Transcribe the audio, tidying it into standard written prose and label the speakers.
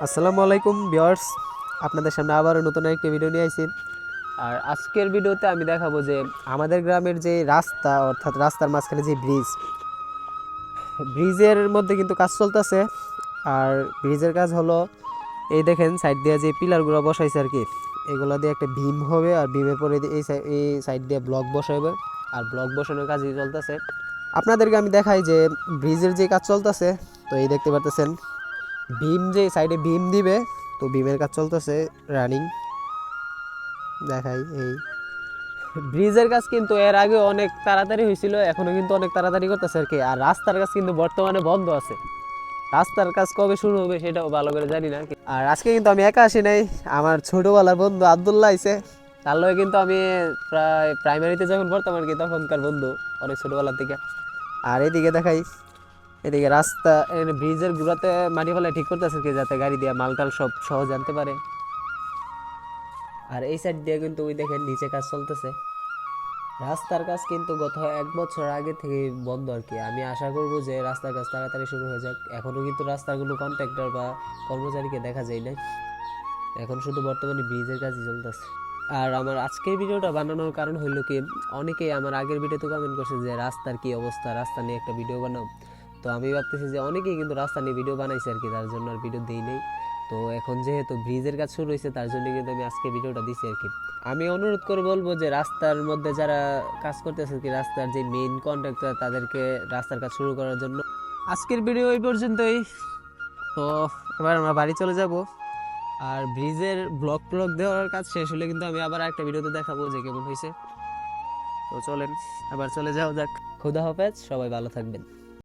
Speaker 1: আসসালামু আলাইকুম ভিউয়ার্স, আপনাদের সামনে আবারও নতুন একটি ভিডিও নিয়ে আইছি। আর আজকের ভিডিওতে আমি দেখাবো যে আমাদের গ্রামের যে রাস্তা, অর্থাৎ রাস্তার মাঝখানে যে ব্রিজের মধ্যে কিন্তু কাজ চলতেছে। আর ব্রিজের কাজ হলো, এই দেখেন সাইড দিয়ে যে পিলারগুলো বসাইছে আর কি, এগুলো দিয়ে একটা ভীম হবে, আর ভীমের পরে এই সাইড দিয়ে ব্লক বসাবে, আর ব্লক বসানোর কাজই চলতেছে। আপনাদেরকে আমি দেখাই যে ব্রিজের যে কাজ চলতেছে। তো এই দেখতে পারতেছেন ভীম যে সাইডে ভীম দিবে, তো ভীমের কাজ চলতেছে রানিং। দেখাই এই ব্রিজের কাজ কিন্তু এর আগে অনেক তাড়াতাড়ি হয়েছিল, এখনো কিন্তু অনেক তাড়াতাড়ি করতেছে আর কি। আর রাস্তার কাজ কিন্তু বর্তমানে বন্ধ আছে। রাস্তার কাজ কবে শুরু হবে সেটাও ভালো করে জানি না। আর আজকে কিন্তু আমি একা আসি নাই, আমার ছোটবেলার বন্ধু আব্দুল্লাহ আইছে। তার লগে কিন্তু আমি প্রায় প্রাইমারিতে যখন পড়তাম আর কি, তখনকার বন্ধু, অনেক ছোটবেলার থেকে। আর এদিকে দেখাই, এদিকে রাস্তা ব্রিজের গুড়াতে মাটি ফেলা ঠিক করতেছে কি, যাতে গাড়ি দিয়ে মালটাল সব সহজ আনতে পারে। আর এই সাইড দিয়ে কিন্তু ওই দেখেন নিচে কাজ চলতেছে। রাস্তার কাজ কিন্তু গত 1 বছর আগে থেকে বন্ধ আর কি। আমি আশা করব যে রাস্তার কাজ তাড়াতাড়ি শুরু হয়ে যাক। এখনো কিন্তু রাস্তাগুলো কন্ট্রাক্টর বা কর্মচারীকে দেখা যায় না, এখন শুধু বর্তমানে ব্রিজের কাজই চলতেছে। আর আমার আজকের ভিডিওটা বানানোর কারণ হইলো কি, অনেকেই আমার আগের ভিডিওতে কমেন্ট করছে যে রাস্তার কি অবস্থা, রাস্তা নিয়ে একটা ভিডিও বানাও। তো আমি ভাবতেছি যে অনেকেই কিন্তু রাস্তা নিয়ে ভিডিও বানাইছে আর কি, তার জন্য আর ভিডিও দিই নেই। তো এখন যেহেতু ব্রিজের কাজ শুরু হয়েছে, তার জন্য কিন্তু আমি আজকে ভিডিওটা দিছি আর কি। আমি অনুরোধ করে বলবো যে রাস্তার মধ্যে যারা কাজ করতেছে কি, রাস্তার যে মেইন কন্ট্রাক্টর, তাদেরকে রাস্তার কাজ শুরু করার জন্য। আজকের ভিডিও এই পর্যন্তই। তো এবার আমরা বাড়ি চলে যাব। আর ব্রিজের ব্লক দেওয়ার কাজ শেষ হলে কিন্তু আমি আবার একটা ভিডিওতে দেখাবো যে কেমন হয়েছে। তো চলেন আবার চলে যাও যাক। খুদা হাফেজ, সবাই ভালো থাকবেন।